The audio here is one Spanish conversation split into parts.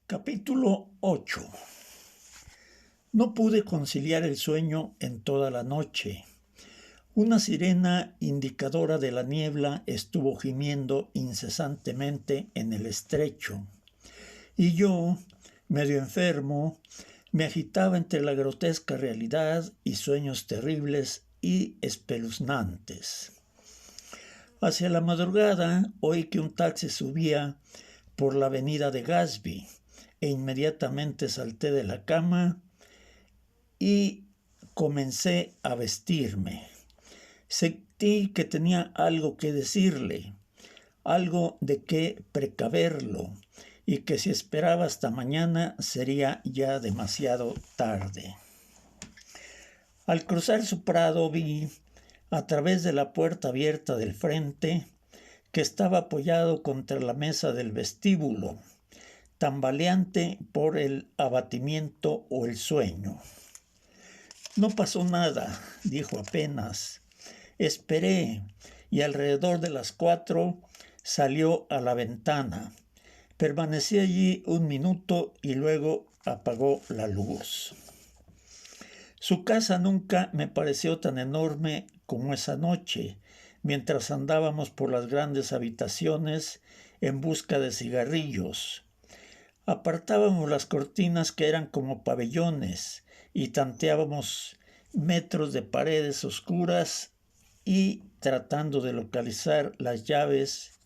Capítulo 8. No pude conciliar el sueño en toda la noche. Una sirena indicadora de la niebla estuvo gimiendo incesantemente en el estrecho, y yo, medio enfermo, me agitaba entre la grotesca realidad y sueños terribles y espeluznantes. Hacia la madrugada oí que un taxi subía por la avenida de Gatsby e inmediatamente salté de la cama y comencé a vestirme. Sentí que tenía algo que decirle, algo de qué precaverlo, y que si esperaba hasta mañana sería ya demasiado tarde. Al cruzar su prado vi, a través de la puerta abierta del frente, que estaba apoyado contra la mesa del vestíbulo, tambaleante por el abatimiento o el sueño. No pasó nada, dijo apenas. Esperé, y alrededor de las 4 salió a la ventana. Permanecí allí un minuto y luego apagó la luz. Su casa nunca me pareció tan enorme como esa noche, mientras andábamos por las grandes habitaciones en busca de cigarrillos. Apartábamos las cortinas que eran como pabellones y tanteábamos metros de paredes oscuras y tratando de localizar las llaves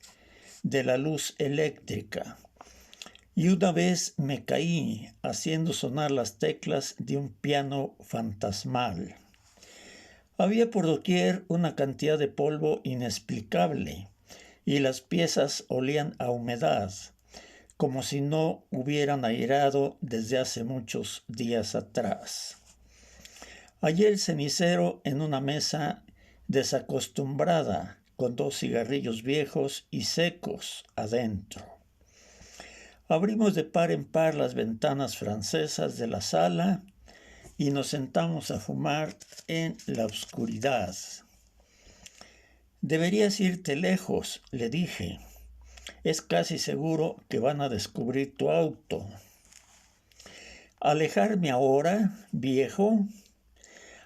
de la luz eléctrica. Y una vez me caí haciendo sonar las teclas de un piano fantasmal. Había por doquier una cantidad de polvo inexplicable y las piezas olían a humedad, como si no hubieran airado desde hace muchos días atrás. Hallé el cenicero en una mesa desacostumbrada, con 2 cigarrillos viejos y secos adentro. Abrimos de par en par las ventanas francesas de la sala y nos sentamos a fumar en la oscuridad. «Deberías irte lejos», le dije. «Es casi seguro que van a descubrir tu auto». «¿Alejarme ahora, viejo?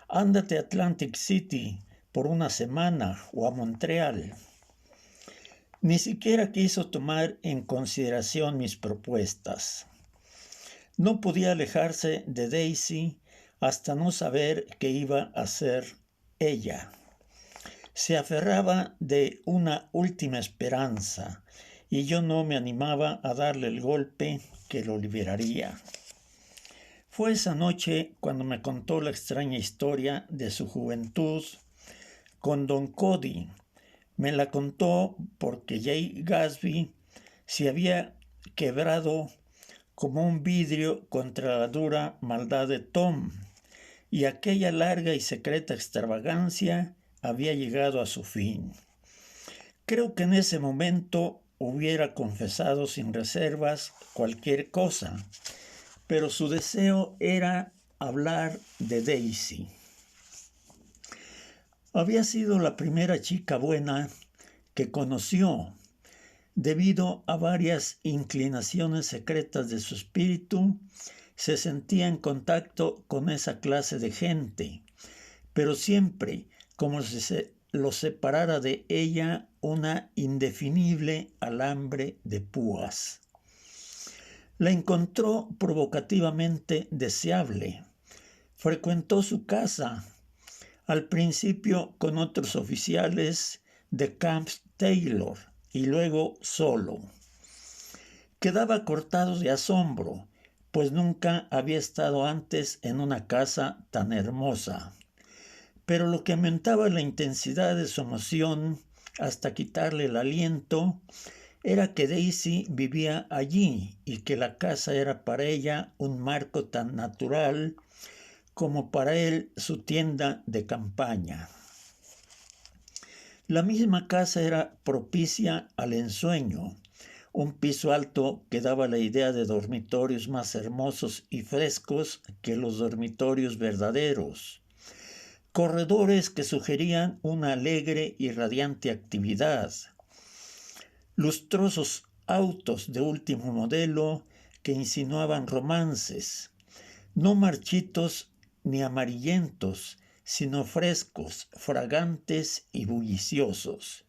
Ándate a Atlantic City por una semana o a Montreal». Ni siquiera quiso tomar en consideración mis propuestas. No podía alejarse de Daisy hasta no saber qué iba a hacer ella. Se aferraba de una última esperanza y yo no me animaba a darle el golpe que lo liberaría. Fue esa noche cuando me contó la extraña historia de su juventud con Don Cody. Me la contó porque Jay Gatsby se había quebrado como un vidrio contra la dura maldad de Tom, y aquella larga y secreta extravagancia había llegado a su fin. Creo que en ese momento hubiera confesado sin reservas cualquier cosa, pero su deseo era hablar de Daisy. Había sido la primera chica buena que conoció, debido a varias inclinaciones secretas de su espíritu. Se sentía en contacto con esa clase de gente, pero siempre como si se lo separara de ella una indefinible alambre de púas. La encontró provocativamente deseable. Frecuentó su casa, al principio con otros oficiales de Camp Taylor y luego solo. Quedaba cortado de asombro, pues nunca había estado antes en una casa tan hermosa. Pero lo que aumentaba la intensidad de su emoción hasta quitarle el aliento era que Daisy vivía allí y que la casa era para ella un marco tan natural como para él su tienda de campaña. La misma casa era propicia al ensueño, un piso alto que daba la idea de dormitorios más hermosos y frescos que los dormitorios verdaderos, corredores que sugerían una alegre y radiante actividad, lustrosos autos de último modelo que insinuaban romances, no marchitos ni amarillentos, sino frescos, fragantes y bulliciosos,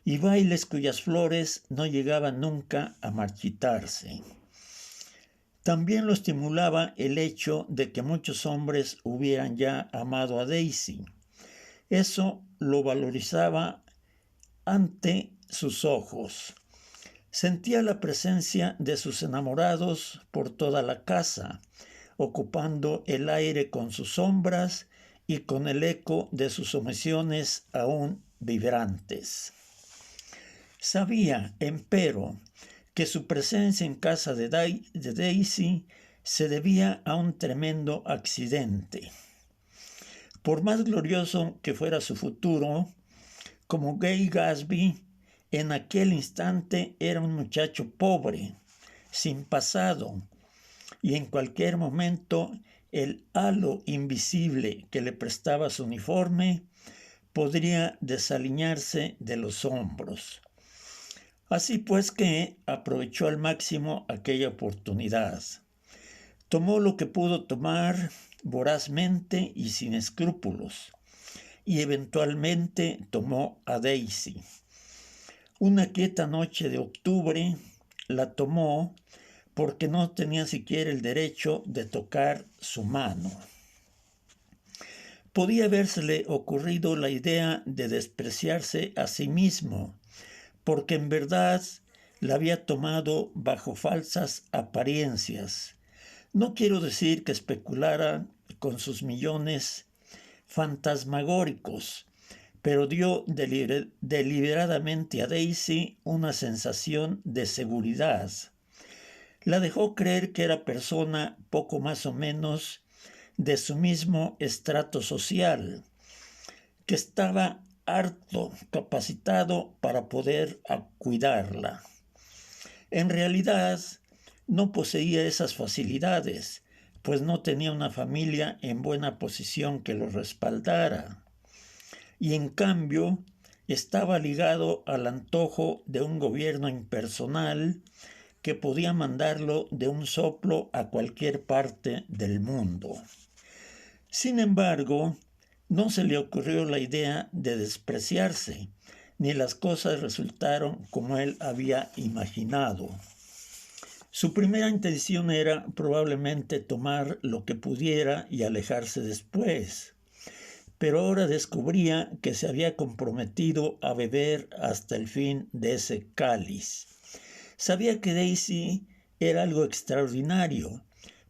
y bailes cuyas flores no llegaban nunca a marchitarse. También lo estimulaba el hecho de que muchos hombres hubieran ya amado a Daisy. Eso lo valorizaba ante sus ojos. Sentía la presencia de sus enamorados por toda la casa, ocupando el aire con sus sombras y con el eco de sus omisiones aún vibrantes. Sabía, empero, que su presencia en casa de Daisy se debía a un tremendo accidente. Por más glorioso que fuera su futuro, como Gay Gatsby, en aquel instante era un muchacho pobre, sin pasado, y en cualquier momento el halo invisible que le prestaba su uniforme podría desaliñarse de los hombros. Así pues que aprovechó al máximo aquella oportunidad. Tomó lo que pudo tomar vorazmente y sin escrúpulos, y eventualmente tomó a Daisy. Una quieta noche de octubre la tomó porque no tenía siquiera el derecho de tocar su mano. Podía habérsele ocurrido la idea de despreciarse a sí mismo, porque en verdad la había tomado bajo falsas apariencias. No quiero decir que especulara con sus millones fantasmagóricos, pero dio deliberadamente a Daisy una sensación de seguridad. La dejó creer que era persona poco más o menos de su mismo estrato social, que estaba harto capacitado para poder cuidarla. En realidad, no poseía esas facilidades, pues no tenía una familia en buena posición que lo respaldara. Y en cambio, estaba ligado al antojo de un gobierno impersonal que podía mandarlo de un soplo a cualquier parte del mundo. Sin embargo, no se le ocurrió la idea de despreciarse, ni las cosas resultaron como él había imaginado. Su primera intención era probablemente tomar lo que pudiera y alejarse después, pero ahora descubría que se había comprometido a beber hasta el fin de ese cáliz. Sabía que Daisy era algo extraordinario,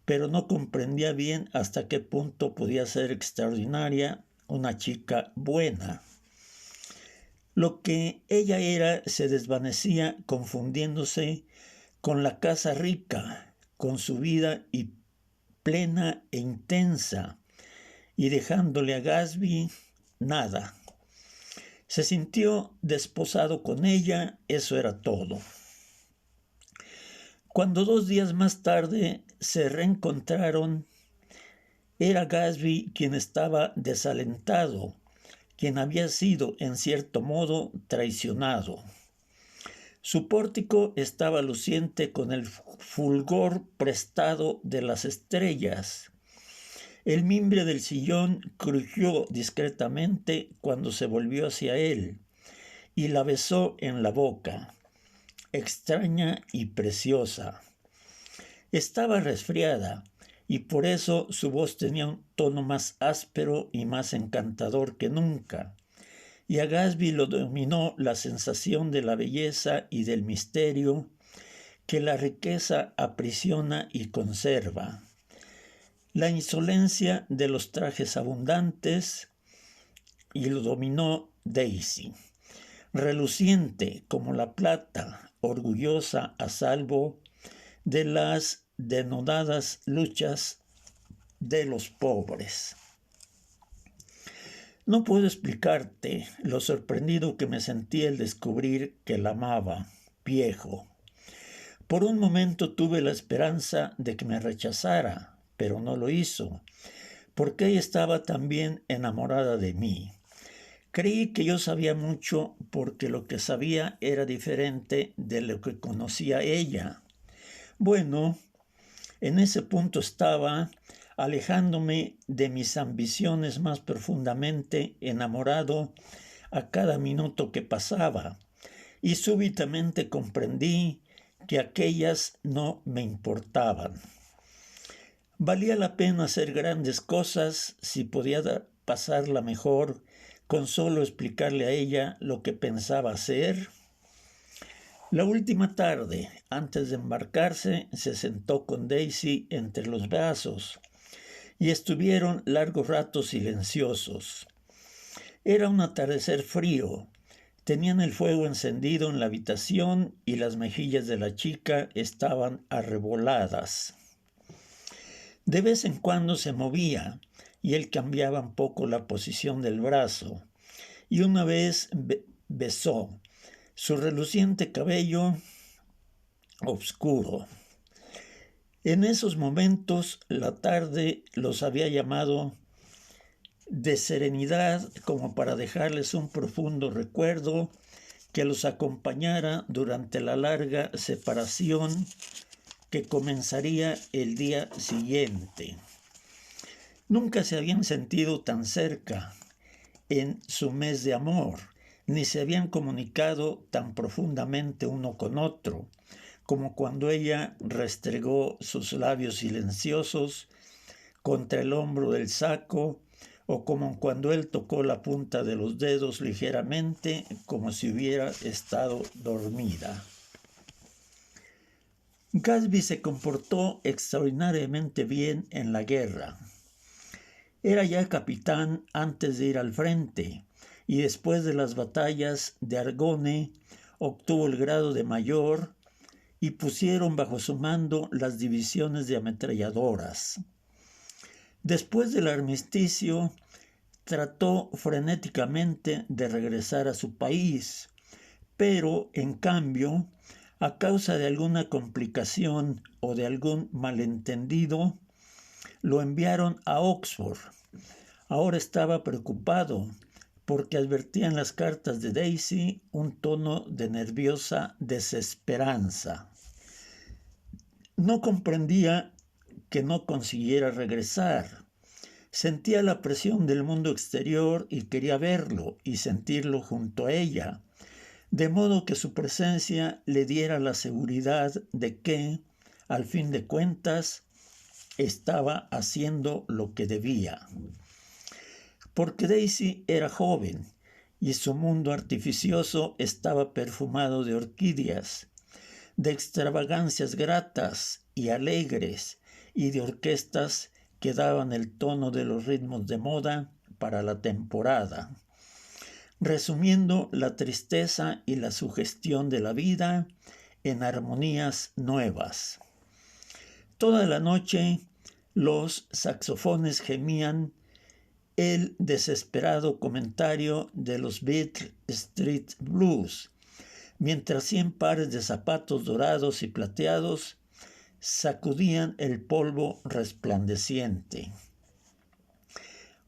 pero no comprendía bien hasta qué punto podía ser extraordinaria una chica buena. Lo que ella era se desvanecía confundiéndose con la casa rica, con su vida y plena e intensa, y dejándole a Gatsby nada. Se sintió desposado con ella, eso era todo. Cuando 2 días más tarde se reencontraron, era Gatsby quien estaba desalentado, quien había sido, en cierto modo, traicionado. Su pórtico estaba luciente con el fulgor prestado de las estrellas. El mimbre del sillón crujió discretamente cuando se volvió hacia él y la besó en la boca, extraña y preciosa. Estaba resfriada y por eso su voz tenía un tono más áspero y más encantador que nunca. Y a Gatsby lo dominó la sensación de la belleza y del misterio que la riqueza aprisiona y conserva. La insolencia de los trajes abundantes, y lo dominó Daisy, reluciente como la plata, orgullosa a salvo de las denodadas luchas de los pobres. No puedo explicarte lo sorprendido que me sentí al descubrir que la amaba, viejo. Por un momento tuve la esperanza de que me rechazara, pero no lo hizo, porque ella estaba también enamorada de mí. Creí que yo sabía mucho porque lo que sabía era diferente de lo que conocía ella. Bueno, En ese punto estaba, alejándome de mis ambiciones más profundamente, enamorado a cada minuto que pasaba, y súbitamente comprendí que aquellas no me importaban. Valía la pena hacer grandes cosas si podía pasarla mejor con solo explicarle a ella lo que pensaba hacer. La última tarde, antes de embarcarse, se sentó con Daisy entre los brazos y estuvieron largos ratos silenciosos. Era un atardecer frío. Tenían el fuego encendido en la habitación y las mejillas de la chica estaban arreboladas. De vez en cuando se movía y él cambiaba un poco la posición del brazo, y una vez besó su reluciente cabello oscuro. En esos momentos la tarde los había llamado de serenidad como para dejarles un profundo recuerdo que los acompañara durante la larga separación que comenzaría el día siguiente. Nunca se habían sentido tan cerca en su mes de amor, ni se habían comunicado tan profundamente uno con otro, como cuando ella restregó sus labios silenciosos contra el hombro del saco, o como cuando él tocó la punta de los dedos ligeramente, como si hubiera estado dormida. Gatsby se comportó extraordinariamente bien en la guerra. Era ya capitán antes de ir al frente, y después de las batallas de Argonne obtuvo el grado de mayor y pusieron bajo su mando las divisiones de ametralladoras. Después del armisticio, trató frenéticamente de regresar a su país, pero, en cambio, a causa de alguna complicación o de algún malentendido, lo enviaron a Oxford. Ahora estaba preocupado porque advertía en las cartas de Daisy un tono de nerviosa desesperanza. No comprendía que no consiguiera regresar. Sentía la presión del mundo exterior y quería verlo y sentirlo junto a ella, de modo que su presencia le diera la seguridad de que, al fin de cuentas, estaba haciendo lo que debía. Porque Daisy era joven y su mundo artificioso estaba perfumado de orquídeas, de extravagancias gratas y alegres y de orquestas que daban el tono de los ritmos de moda para la temporada, resumiendo la tristeza y la sugestión de la vida en armonías nuevas. Toda la noche los saxofones gemían el desesperado comentario de los Beat Street Blues, mientras 100 pares de zapatos dorados y plateados sacudían el polvo resplandeciente.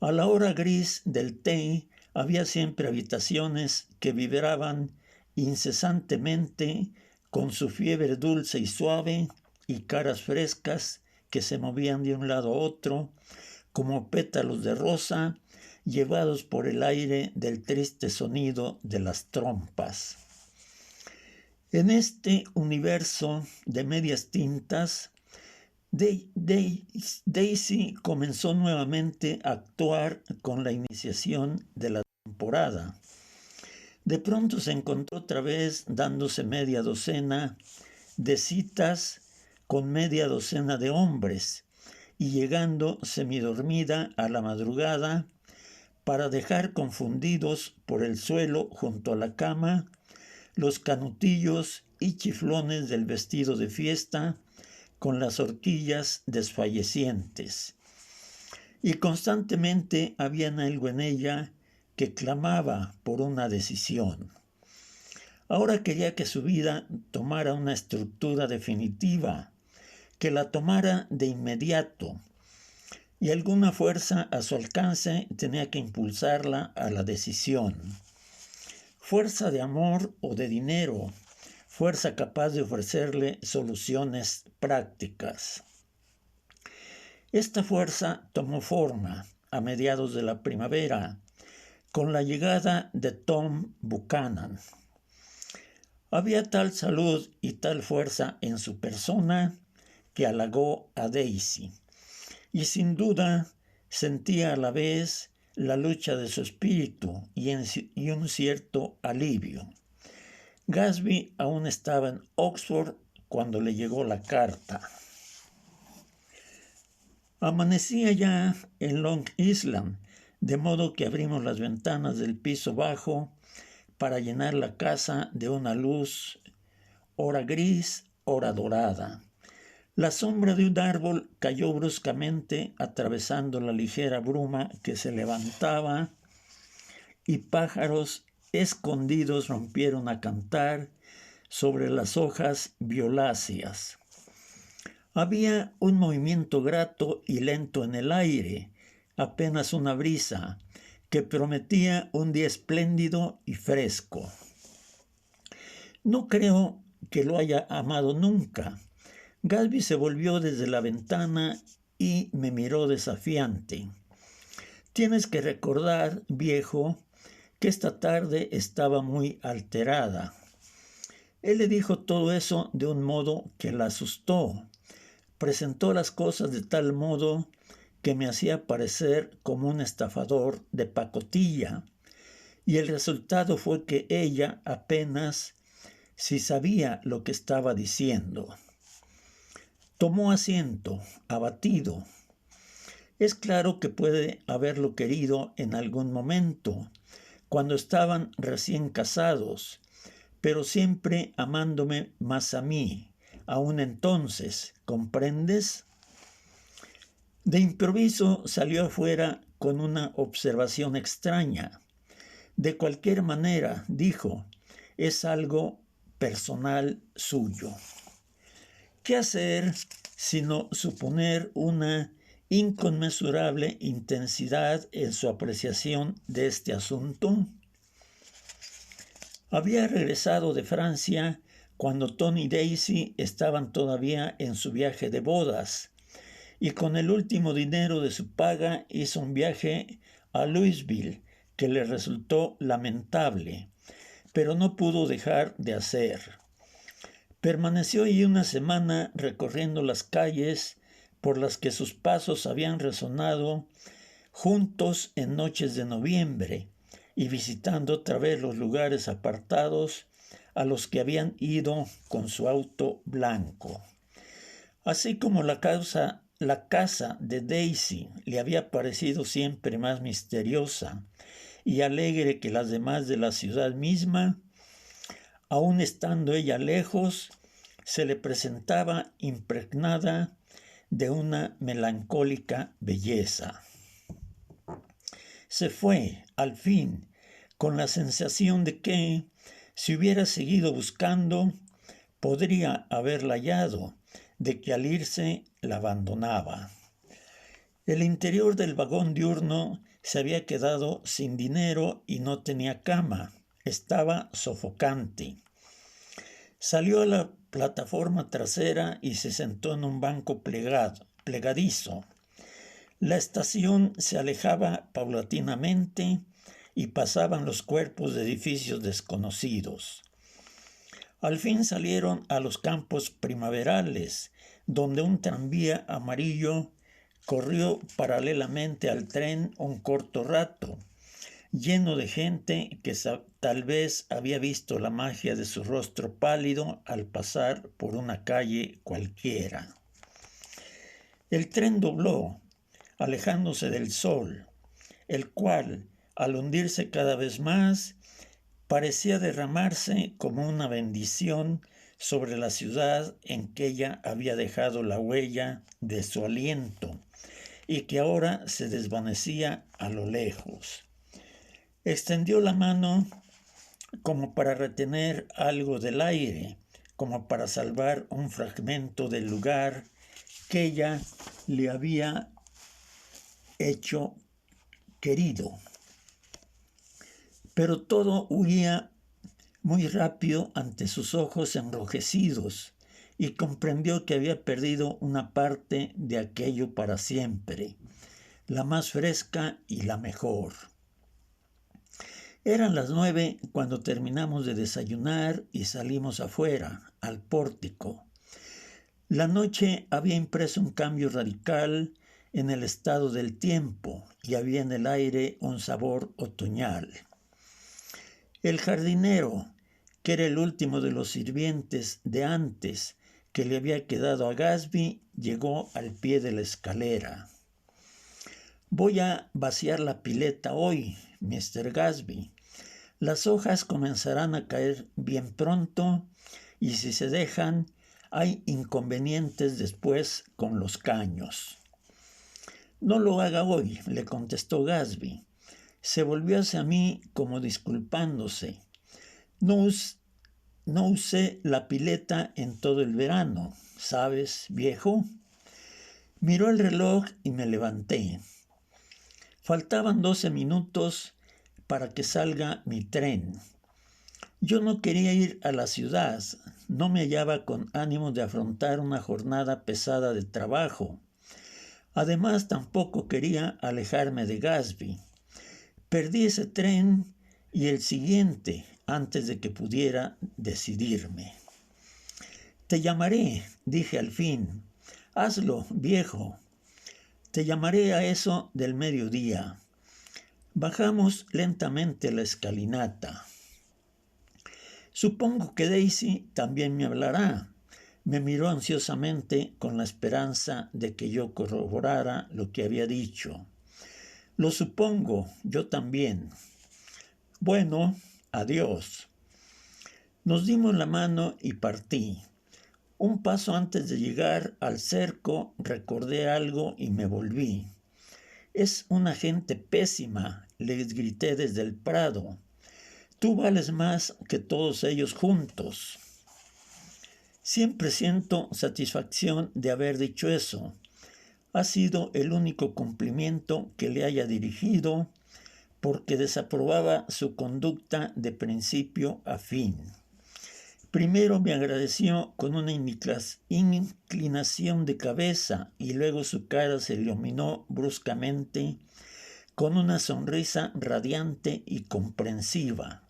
A la hora gris del té había siempre habitaciones que vibraban incesantemente con su fiebre dulce y suave y caras frescas que se movían de un lado a otro como pétalos de rosa llevados por el aire del triste sonido de las trompas. En este universo de medias tintas, Daisy comenzó nuevamente a actuar con la iniciación de la temporada. De pronto se encontró otra vez dándose media docena de citas con media docena de hombres y llegando semidormida a la madrugada para dejar confundidos por el suelo junto a la cama los canutillos y chiflones del vestido de fiesta con las horquillas desfallecientes. Y constantemente había algo en ella que clamaba por una decisión. Ahora quería que su vida tomara una estructura definitiva, que la tomara de inmediato, y alguna fuerza a su alcance tenía que impulsarla a la decisión. Fuerza de amor o de dinero, fuerza capaz de ofrecerle soluciones prácticas. Esta fuerza tomó forma a mediados de la primavera, con la llegada de Tom Buchanan. Había tal salud y tal fuerza en su persona que halagó a Daisy, y sin duda sentía a la vez la lucha de su espíritu y un cierto alivio. Gatsby aún estaba en Oxford cuando le llegó la carta. Amanecía ya en Long Island, de modo que abrimos las ventanas del piso bajo para llenar la casa de una luz, ora gris, ora dorada. La sombra de un árbol cayó bruscamente atravesando la ligera bruma que se levantaba y pájaros escondidos rompieron a cantar sobre las hojas violáceas. Había un movimiento grato y lento en el aire, apenas una brisa, que prometía un día espléndido y fresco. No creo que lo haya amado nunca. Gatsby se volvió desde la ventana y me miró desafiante. Tienes que recordar, viejo, que esta tarde estaba muy alterada. Él le dijo todo eso de un modo que la asustó. Presentó las cosas de tal modo que me hacía parecer como un estafador de pacotilla, y el resultado fue que ella apenas si sabía lo que estaba diciendo. Tomó asiento, abatido. Es claro que puede haberlo querido en algún momento, cuando estaban recién casados, pero siempre amándome más a mí, aún entonces, ¿comprendes? De improviso salió afuera con una observación extraña. De cualquier manera, dijo, es algo personal suyo. ¿Qué hacer sino suponer una inconmensurable intensidad en su apreciación de este asunto? Había regresado de Francia cuando Tony y Daisy estaban todavía en su viaje de bodas, y con el último dinero de su paga hizo un viaje a Louisville que le resultó lamentable, pero no pudo dejar de hacer. Permaneció allí una semana recorriendo las calles por las que sus pasos habían resonado juntos en noches de noviembre y visitando otra vez los lugares apartados a los que habían ido con su auto blanco. Así como la casa de Daisy le había parecido siempre más misteriosa y alegre que las demás de la ciudad misma, aun estando ella lejos, se le presentaba impregnada de una melancólica belleza. Se fue, al fin, con la sensación de que, si hubiera seguido buscando, podría haberla hallado, de que al irse la abandonaba. El interior del vagón diurno se había quedado sin dinero y no tenía cama. Estaba sofocante. Salió a la plataforma trasera y se sentó en un banco plegadizo. La estación se alejaba paulatinamente y pasaban los cuerpos de edificios desconocidos. Al fin salieron a los campos primaverales, donde un tranvía amarillo corrió paralelamente al tren un corto rato, lleno de gente que tal vez había visto la magia de su rostro pálido al pasar por una calle cualquiera. El tren dobló, alejándose del sol, el cual, al hundirse cada vez más, parecía derramarse como una bendición sobre la ciudad en que ella había dejado la huella de su aliento y que ahora se desvanecía a lo lejos. Extendió la mano como para retener algo del aire, como para salvar un fragmento del lugar que ella le había hecho querido. Pero todo huía muy rápido ante sus ojos enrojecidos y comprendió que había perdido una parte de aquello para siempre, la más fresca y la mejor. Eran las 9 cuando terminamos de desayunar y salimos afuera, al pórtico. La noche había impreso un cambio radical en el estado del tiempo y había en el aire un sabor otoñal. El jardinero, que era el último de los sirvientes de antes que le había quedado a Gatsby, llegó al pie de la escalera. «Voy a vaciar la pileta hoy, Mr. Gatsby. Las hojas comenzarán a caer bien pronto y si se dejan, hay inconvenientes después con los caños». «No lo haga hoy», le contestó Gatsby. Se volvió hacia mí como disculpándose. No usé la pileta en todo el verano, ¿sabes, viejo? Miró el reloj y me levanté. Faltaban 12 minutos para que salga mi tren. Yo no quería ir a la ciudad, no me hallaba con ánimo de afrontar una jornada pesada de trabajo. Además, tampoco quería alejarme de Gatsby. Perdí ese tren y el siguiente antes de que pudiera decidirme. «Te llamaré», dije al fin. «Hazlo, viejo. Te llamaré a eso del mediodía». Bajamos lentamente la escalinata. «Supongo que Daisy también me hablará». Me miró ansiosamente con la esperanza de que yo corroborara lo que había dicho. «Lo supongo, yo también». «Bueno, adiós». Nos dimos la mano y partí. Un paso antes de llegar al cerco recordé algo y me volví. «Es una gente pésima», les grité desde el prado. «Tú vales más que todos ellos juntos». Siempre siento satisfacción de haber dicho eso. Ha sido el único cumplimiento que le haya dirigido porque desaprobaba su conducta de principio a fin. Primero me agradeció con una inclinación de cabeza y luego su cara se iluminó bruscamente con una sonrisa radiante y comprensiva.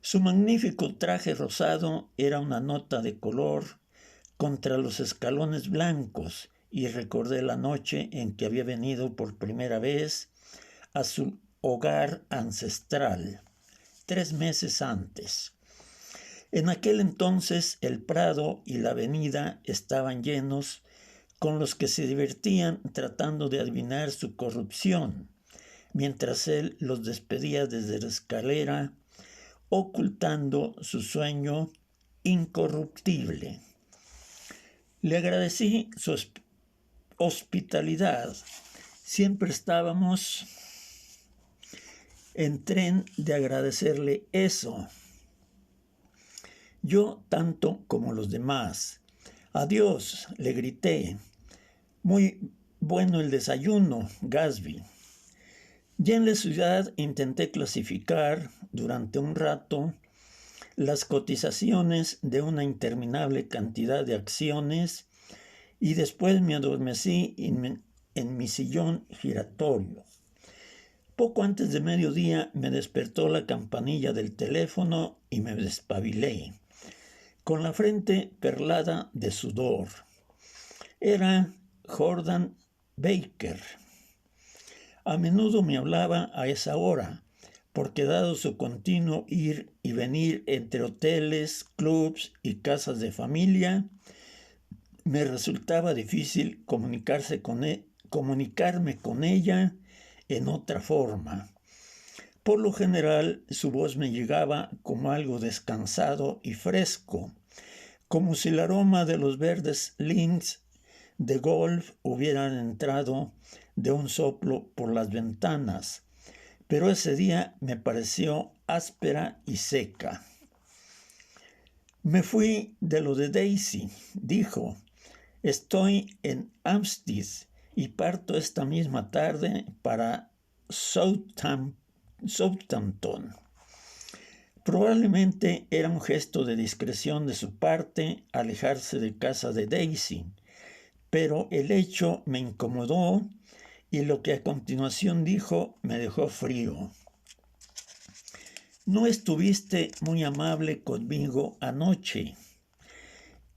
Su magnífico traje rosado era una nota de color contra los escalones blancos y recordé la noche en que había venido por primera vez a su hogar ancestral, 3 meses antes. En aquel entonces el prado y la avenida estaban llenos con los que se divertían tratando de adivinar su corrupción, mientras él los despedía desde la escalera, ocultando su sueño incorruptible. Le agradecí su hospitalidad. Siempre estábamos en tren de agradecerle eso. Yo tanto como los demás. «Adiós», le grité. «Muy bueno el desayuno, Gatsby». Ya en la ciudad intenté clasificar durante un rato las cotizaciones de una interminable cantidad de acciones y después me adormecí en mi sillón giratorio. Poco antes de mediodía me despertó la campanilla del teléfono y me despabilé, con la frente perlada de sudor. Era Jordan Baker. A menudo me hablaba a esa hora, porque dado su continuo ir y venir entre hoteles, clubs y casas de familia, me resultaba difícil comunicarme con ella en otra forma. Por lo general, su voz me llegaba como algo descansado y fresco, como si el aroma de los verdes links de golf hubieran entrado de un soplo por las ventanas, pero ese día me pareció áspera y seca. «Me fui de lo de Daisy», dijo. «Estoy en Hampstead y parto esta misma tarde para Southampton. Probablemente era un gesto de discreción de su parte alejarse de casa de Daisy, pero el hecho me incomodó y lo que a continuación dijo me dejó frío. No estuviste muy amable conmigo anoche.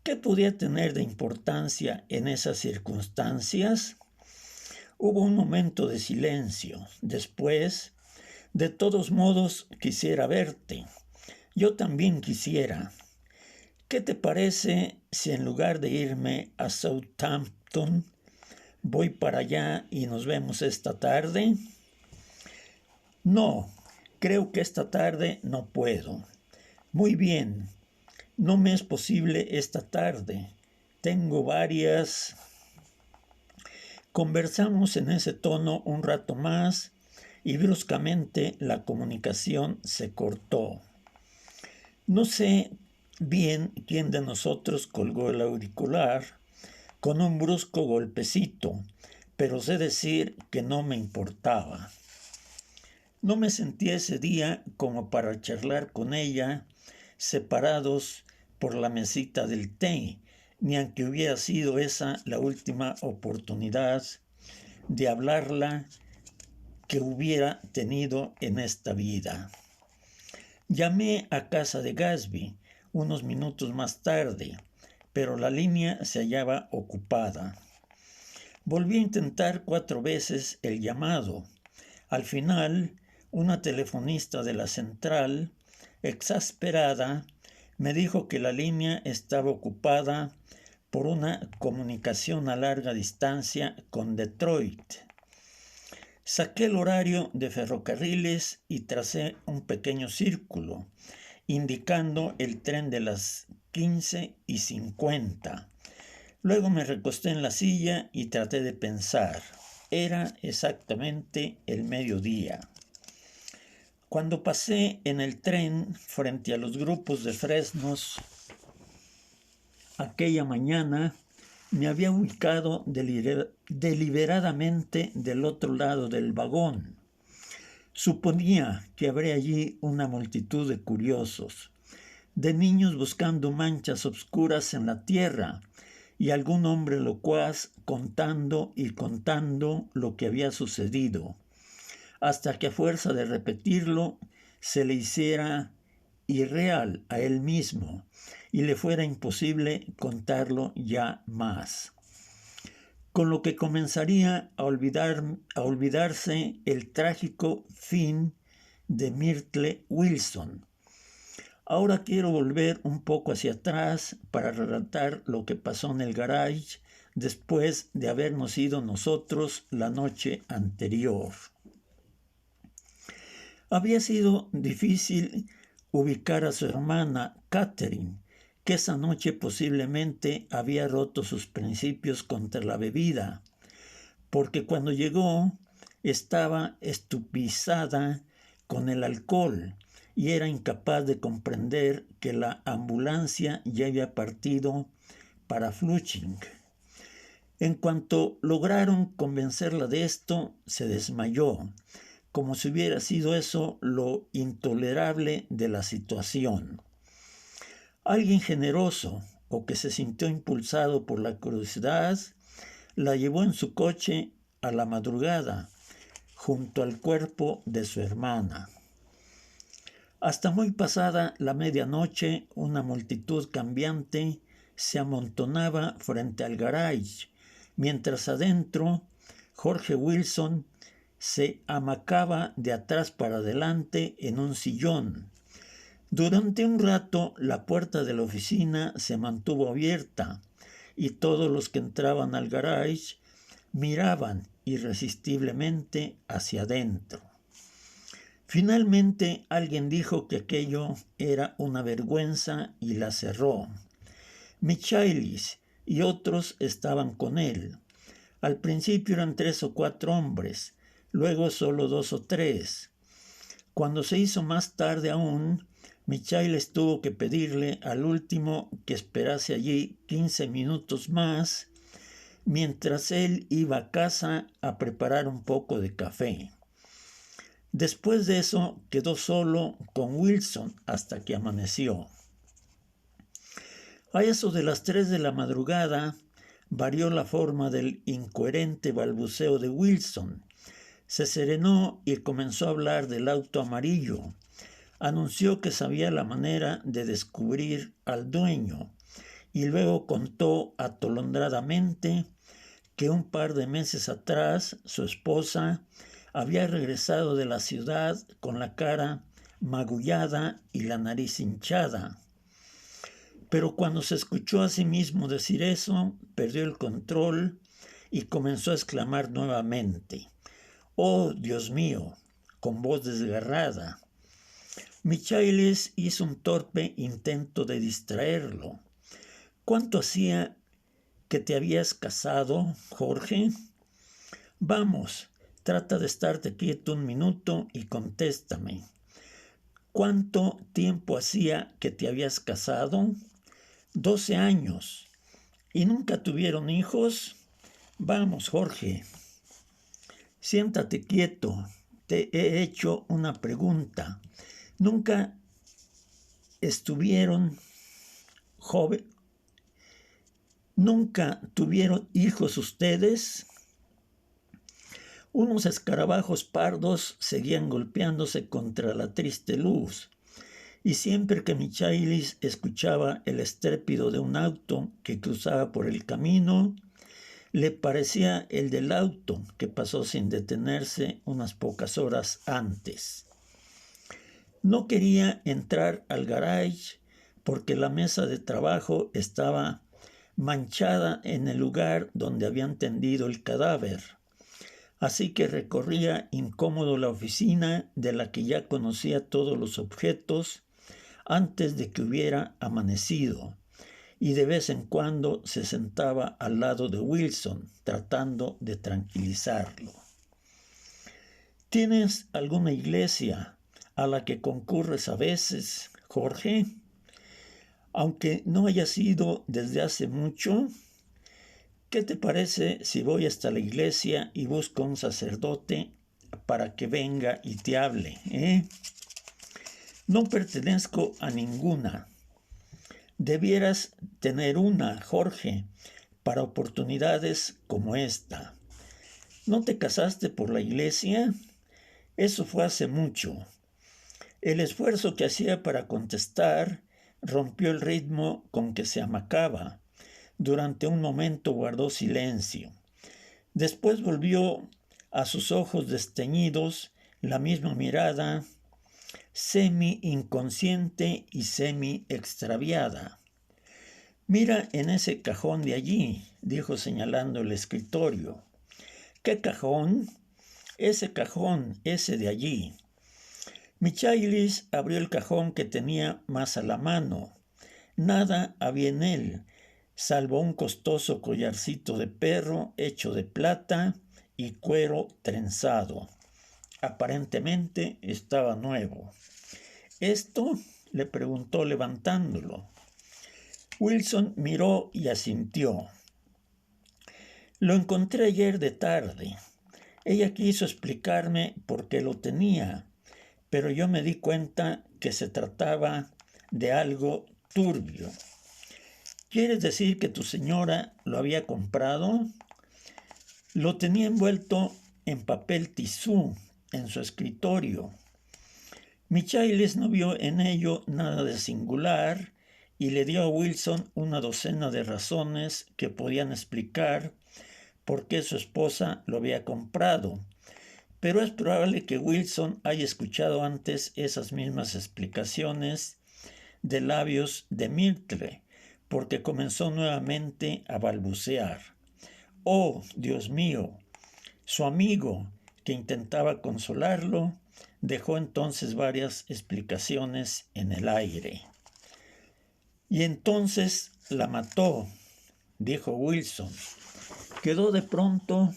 ¿Qué podía tener de importancia en esas circunstancias? Hubo un momento de silencio. Después, de todos modos, quisiera verte. Yo también quisiera. ¿Qué te parece si en lugar de irme a Southampton, voy para allá y nos vemos esta tarde? No, creo que esta tarde no puedo. Muy bien, no me es posible esta tarde. Tengo varias... Conversamos en ese tono un rato más y bruscamente la comunicación se cortó. No sé bien quién de nosotros colgó el auricular con un brusco golpecito, pero sé decir que no me importaba. No me sentía ese día como para charlar con ella, separados por la mesita del té, ni aunque hubiera sido esa la última oportunidad de hablarla que hubiera tenido en esta vida. Llamé a casa de Gatsby unos minutos más tarde, pero la línea se hallaba ocupada. Volví a intentar 4 veces el llamado. Al final, una telefonista de la central, exasperada, me dijo que la línea estaba ocupada por una comunicación a larga distancia con Detroit. Saqué el horario de ferrocarriles y tracé un pequeño círculo, indicando el tren de las 15:50. Luego me recosté en la silla y traté de pensar. Era exactamente el mediodía. Cuando pasé en el tren frente a los grupos de fresnos aquella mañana, me había ubicado deliberadamente del otro lado del vagón. Suponía que habría allí una multitud de curiosos, de niños buscando manchas obscuras en la tierra y algún hombre locuaz contando y contando lo que había sucedido, hasta que a fuerza de repetirlo se le hiciera irreal a él mismo y le fuera imposible contarlo ya más. Con lo que comenzaría a olvidarse el trágico fin de Myrtle Wilson. Ahora quiero volver un poco hacia atrás para relatar lo que pasó en el garage después de habernos ido nosotros la noche anterior. Había sido difícil ubicar a su hermana Catherine, que esa noche posiblemente había roto sus principios contra la bebida, porque cuando llegó estaba estupizada con el alcohol y era incapaz de comprender que la ambulancia ya había partido para Flushing. En cuanto lograron convencerla de esto, se desmayó, como si hubiera sido eso lo intolerable de la situación. Alguien generoso o que se sintió impulsado por la curiosidad la llevó en su coche a la madrugada junto al cuerpo de su hermana. Hasta muy pasada la medianoche, una multitud cambiante se amontonaba frente al garage, mientras adentro Jorge Wilson se hamacaba de atrás para adelante en un sillón. Durante un rato la puerta de la oficina se mantuvo abierta y todos los que entraban al garage miraban irresistiblemente hacia adentro. Finalmente alguien dijo que aquello era una vergüenza y la cerró. Michaelis y otros estaban con él. Al principio eran 3 o 4 hombres, luego solo 2 o 3. Cuando se hizo más tarde aún, Michaelis tuvo que pedirle al último que esperase allí 15 minutos más, mientras él iba a casa a preparar un poco de café. Después de eso quedó solo con Wilson hasta que amaneció. A eso de las 3 de la madrugada varió la forma del incoherente balbuceo de Wilson. Se serenó y comenzó a hablar del auto amarillo. Anunció que sabía la manera de descubrir al dueño y luego contó atolondradamente que un par de meses atrás su esposa había regresado de la ciudad con la cara magullada y la nariz hinchada. Pero cuando se escuchó a sí mismo decir eso, perdió el control y comenzó a exclamar nuevamente: «¡Oh, Dios mío!», con voz desgarrada. Michaelis hizo un torpe intento de distraerlo. «¿Cuánto hacía que te habías casado, Jorge? Vamos, trata de estarte quieto un minuto y contéstame. ¿Cuánto tiempo hacía que te habías casado? 12 años. ¿Y nunca tuvieron hijos? Vamos, Jorge. Siéntate quieto. Te he hecho una pregunta. ¿Nunca estuvieron jóvenes? ¿Nunca tuvieron hijos ustedes?» Unos escarabajos pardos seguían golpeándose contra la triste luz, y siempre que Michaelis escuchaba el estrépito de un auto que cruzaba por el camino, le parecía el del auto que pasó sin detenerse unas pocas horas antes. No quería entrar al garage porque la mesa de trabajo estaba manchada en el lugar donde habían tendido el cadáver. Así que recorría incómodo la oficina de la que ya conocía todos los objetos antes de que hubiera amanecido, y de vez en cuando se sentaba al lado de Wilson, tratando de tranquilizarlo. ¿Tienes alguna iglesia a la que concurres a veces, Jorge? Aunque no haya sido desde hace mucho. ¿Qué te parece si voy hasta la iglesia y busco un sacerdote para que venga y te hable, No pertenezco a ninguna. Debieras tener una, Jorge, para oportunidades como esta. ¿No te casaste por la iglesia? Eso fue hace mucho. El esfuerzo que hacía para contestar rompió el ritmo con que se amacaba. Durante un momento guardó silencio. Después volvió a sus ojos desteñidos la misma mirada semi-inconsciente y semi-extraviada. «Mira en ese cajón de allí», dijo señalando el escritorio. «¿Qué cajón?» «Ese cajón, ese de allí». Michaelis abrió el cajón que tenía más a la mano. Nada había en él, salvo un costoso collarcito de perro hecho de plata y cuero trenzado. Aparentemente estaba nuevo. «¿Esto?», le preguntó levantándolo. Wilson miró y asintió. «Lo encontré ayer de tarde. Ella quiso explicarme por qué lo tenía, pero yo me di cuenta que se trataba de algo turbio». «¿Quieres decir que tu señora lo había comprado?» «Lo tenía envuelto en papel tisú en su escritorio». Michaelis no vio en ello nada de singular y le dio a Wilson una docena de razones que podían explicar por qué su esposa lo había comprado. Pero es probable que Wilson haya escuchado antes esas mismas explicaciones de labios de Myrtle, porque comenzó nuevamente a balbucear. «Oh, Dios mío». Su amigo, que intentaba consolarlo, dejó entonces varias explicaciones en el aire. «Y entonces la mató», dijo Wilson. Quedó de pronto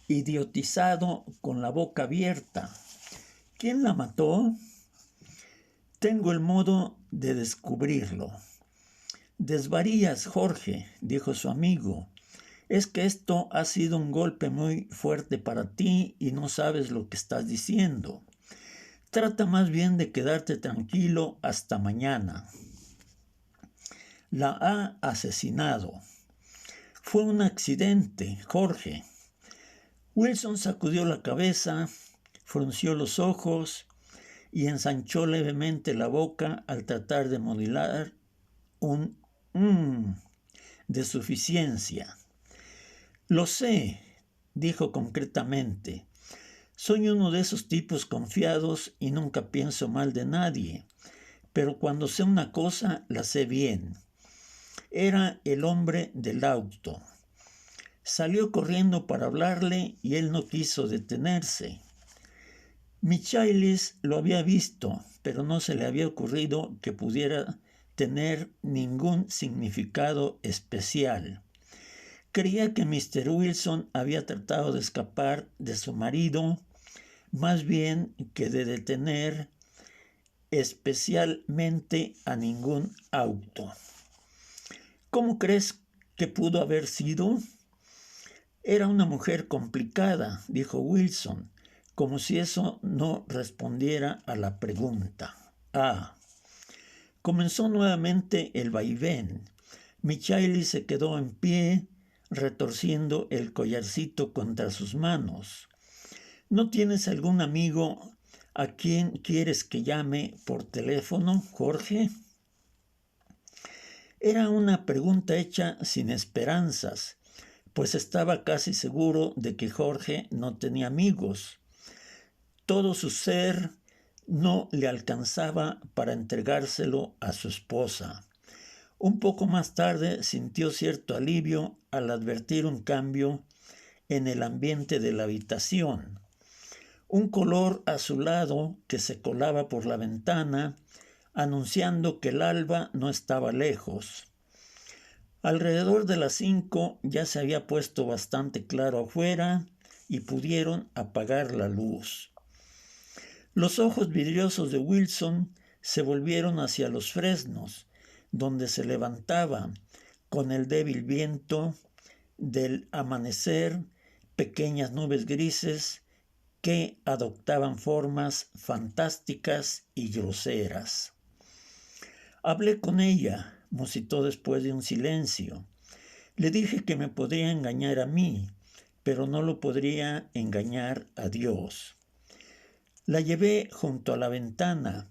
idiotizado con la boca abierta. «¿Quién la mató?» «Tengo el modo de descubrirlo». «Desvarías, Jorge», dijo su amigo. Es que esto ha sido un golpe muy fuerte para ti y no sabes lo que estás diciendo. Trata más bien de quedarte tranquilo hasta mañana. La ha asesinado. Fue un accidente, Jorge. Wilson sacudió la cabeza, frunció los ojos y ensanchó levemente la boca al tratar de modular un de suficiencia. Lo sé, dijo concretamente. Soy uno de esos tipos confiados y nunca pienso mal de nadie, pero cuando sé una cosa la sé bien. Era el hombre del auto. Salió corriendo para hablarle y él no quiso detenerse. Michaelis lo había visto, pero no se le había ocurrido que pudiera tener ningún significado especial. Creía que Mr. Wilson había tratado de escapar de su marido, más bien que de detener especialmente a ningún auto. ¿Cómo crees que pudo haber sido? Era una mujer complicada, dijo Wilson, como si eso no respondiera a la pregunta. Comenzó nuevamente el vaivén. Michaelis se quedó en pie, retorciendo el collarcito contra sus manos. ¿No tienes algún amigo a quien quieres que llame por teléfono, Jorge? Era una pregunta hecha sin esperanzas, pues estaba casi seguro de que Jorge no tenía amigos. Todo su ser no le alcanzaba para entregárselo a su esposa. Un poco más tarde sintió cierto alivio al advertir un cambio en el ambiente de la habitación. Un color azulado que se colaba por la ventana, anunciando que el alba no estaba lejos. Alrededor de las 5 ya se había puesto bastante claro afuera y pudieron apagar la luz. Los ojos vidriosos de Wilson se volvieron hacia los fresnos, donde se levantaban, con el débil viento del amanecer, pequeñas nubes grises que adoptaban formas fantásticas y groseras. Hablé con ella, musitó después de un silencio. Le dije que me podría engañar a mí, pero no lo podría engañar a Dios. La llevé junto a la ventana.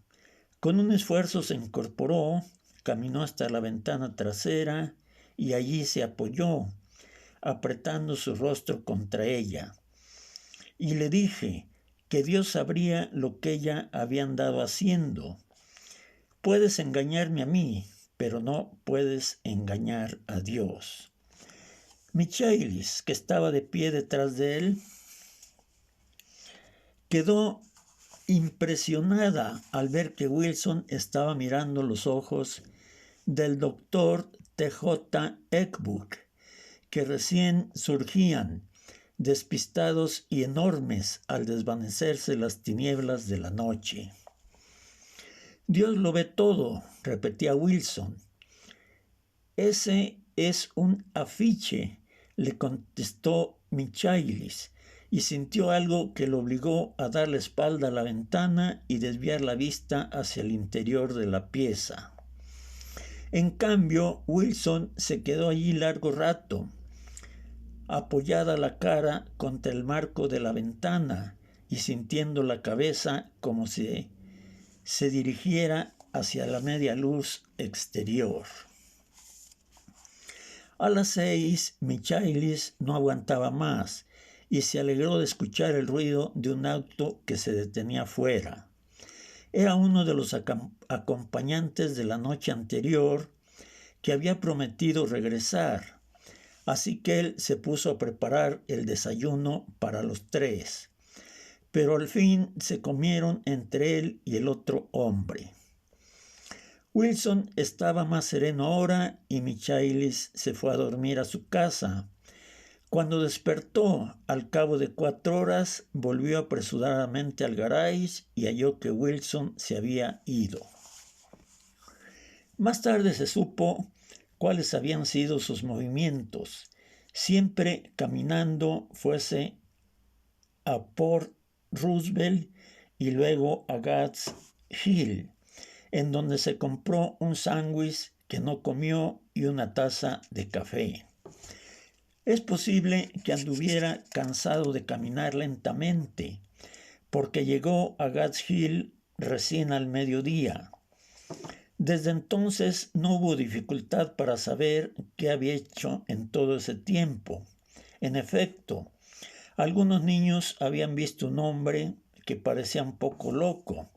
Con un esfuerzo se incorporó, caminó hasta la ventana trasera y allí se apoyó, apretando su rostro contra ella. Y le dije que Dios sabría lo que ella había andado haciendo. Puedes engañarme a mí, pero no puedes engañar a Dios. Michaelis, que estaba de pie detrás de él, quedó impresionada al ver que Wilson estaba mirando los ojos del doctor T.J. Ekbuk, que recién surgían, despistados y enormes al desvanecerse las tinieblas de la noche. Dios lo ve todo, repetía Wilson. Ese es un afiche, le contestó Michaelis, y sintió algo que lo obligó a dar la espalda a la ventana y desviar la vista hacia el interior de la pieza. En cambio, Wilson se quedó allí largo rato, apoyada la cara contra el marco de la ventana y sintiendo la cabeza como si se dirigiera hacia la media luz exterior. A las 6, Michaelis no aguantaba más y se alegró de escuchar el ruido de un auto que se detenía fuera. Era uno de los acompañantes de la noche anterior que había prometido regresar, así que él se puso a preparar el desayuno para los 3, pero al fin se comieron entre él y el otro hombre. Wilson estaba más sereno ahora y Michaelis se fue a dormir a su casa. Cuando despertó, al cabo de 4 horas, volvió apresuradamente al garage y halló que Wilson se había ido. Más tarde se supo cuáles habían sido sus movimientos. siempre caminando, fuese a Port Roosevelt y luego a Gads Hill, en donde se compró un sándwich que no comió y una taza de café. Es posible que anduviera cansado de caminar lentamente, porque llegó a Gads Hill recién al mediodía. Desde entonces no hubo dificultad para saber qué había hecho en todo ese tiempo. En efecto, algunos niños habían visto un hombre que parecía un poco loco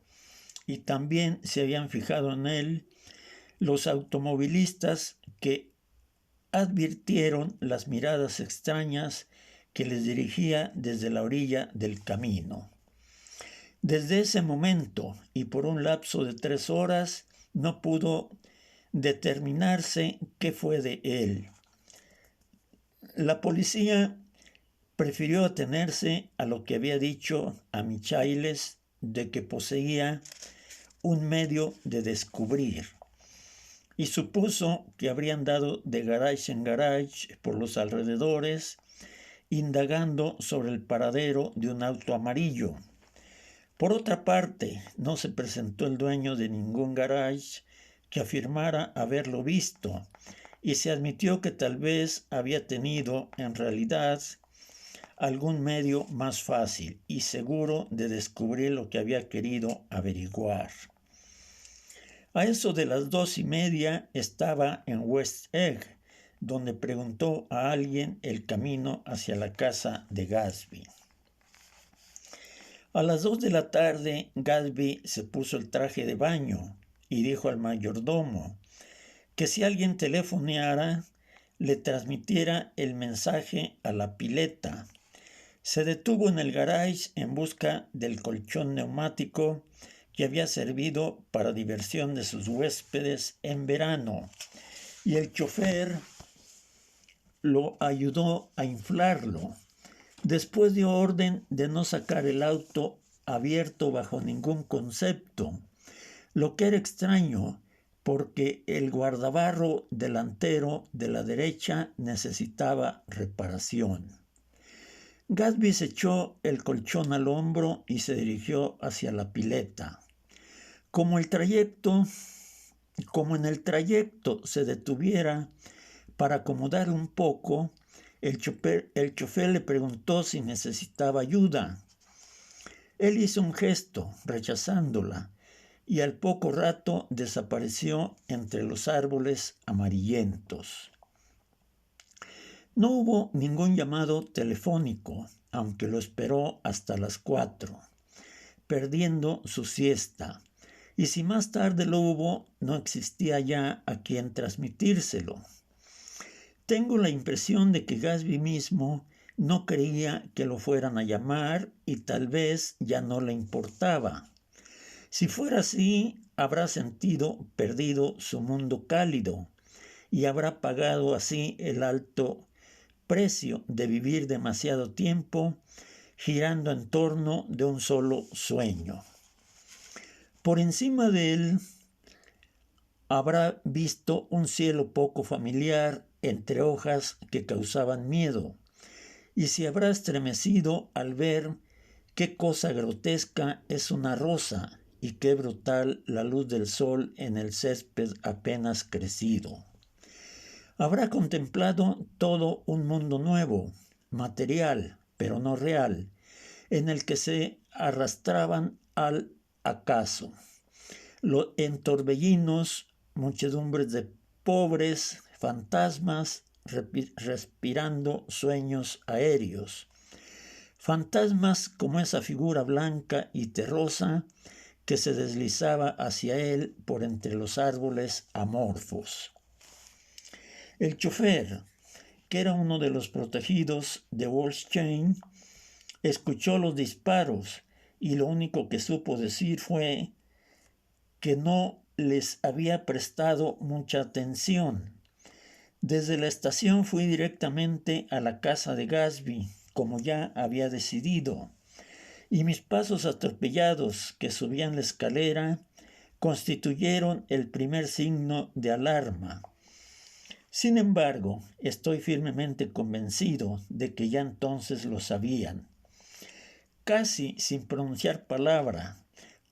y también se habían fijado en él los automovilistas que advirtieron las miradas extrañas que les dirigía desde la orilla del camino. Desde ese momento y por un lapso de 3 horas no pudo determinarse qué fue de él. La policía prefirió atenerse a lo que había dicho a Michaelis de que poseía un medio de descubrir, y supuso que habrían dado de garage en garage por los alrededores, indagando sobre el paradero de un auto amarillo. Por otra parte, no se presentó el dueño de ningún garage que afirmara haberlo visto, y se admitió que tal vez había tenido, en realidad, algún medio más fácil y seguro de descubrir lo que había querido averiguar. A eso de las 2:30 estaba en West Egg, donde preguntó a alguien el camino hacia la casa de Gadsby. A las 2 de la tarde, Gadsby se puso el traje de baño y dijo al mayordomo que si alguien telefoneara, le transmitiera el mensaje a la pileta. Se detuvo en el garage en busca del colchón neumático que había servido para diversión de sus huéspedes en verano, y el chofer lo ayudó a inflarlo. Después dio orden de no sacar el auto abierto bajo ningún concepto, lo que era extraño porque el guardabarro delantero de la derecha necesitaba reparación. Gadsby se echó el colchón al hombro y se dirigió hacia la pileta. Como en el trayecto se detuviera para acomodar un poco, el chofer le preguntó si necesitaba ayuda. Él hizo un gesto, rechazándola, y al poco rato desapareció entre los árboles amarillentos. No hubo ningún llamado telefónico, aunque lo esperó hasta las 4, perdiendo su siesta, y si más tarde lo hubo, no existía ya a quien transmitírselo. Tengo la impresión de que Gadsby mismo no creía que lo fueran a llamar y tal vez ya no le importaba. Si fuera así, habrá sentido perdido su mundo cálido y habrá pagado así el alto precio de vivir demasiado tiempo girando en torno de un solo sueño. Por encima de él habrá visto un cielo poco familiar entre hojas que causaban miedo, y se habrá estremecido al ver qué cosa grotesca es una rosa y qué brutal la luz del sol en el césped apenas crecido. Habrá contemplado todo un mundo nuevo, material, pero no real, en el que se arrastraban al acaso en torbellinos, muchedumbres de pobres, fantasmas respirando sueños aéreos. Fantasmas como esa figura blanca y terrosa que se deslizaba hacia él por entre los árboles amorfos. El chofer, que era uno de los protegidos de Wolfschain, escuchó los disparos y lo único que supo decir fue que no les había prestado mucha atención. Desde la estación fui directamente a la casa de Gadsby, como ya había decidido, y mis pasos atropellados que subían la escalera constituyeron el primer signo de alarma. Sin embargo, estoy firmemente convencido de que ya entonces lo sabían. Casi sin pronunciar palabra,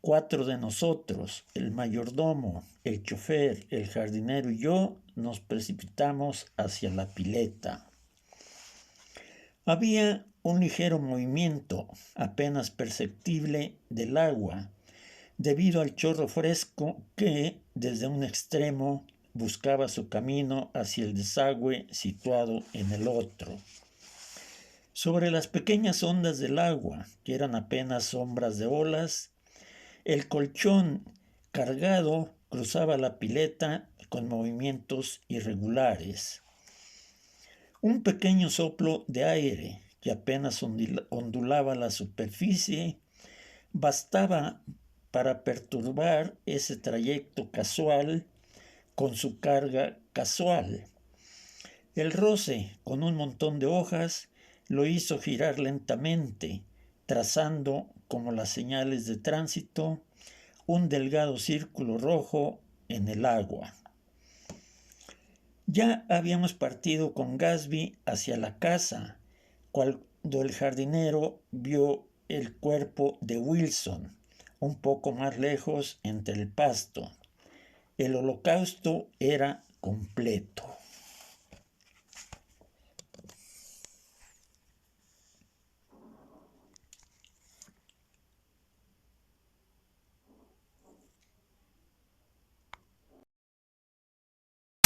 4 de nosotros, el mayordomo, el chofer, el jardinero y yo, nos precipitamos hacia la pileta. Había un ligero movimiento, apenas perceptible, del agua, debido al chorro fresco que, desde un extremo, buscaba su camino hacia el desagüe situado en el otro. Sobre las pequeñas ondas del agua, que eran apenas sombras de olas, el colchón cargado cruzaba la pileta con movimientos irregulares. Un pequeño soplo de aire que apenas ondulaba la superficie bastaba para perturbar ese trayecto casual con su carga casual. El roce con un montón de hojas lo hizo girar lentamente, trazando, como las señales de tránsito, un delgado círculo rojo en el agua. Ya habíamos partido con Gadsby hacia la casa, cuando el jardinero vio el cuerpo de Wilson, un poco más lejos entre el pasto. El holocausto era completo.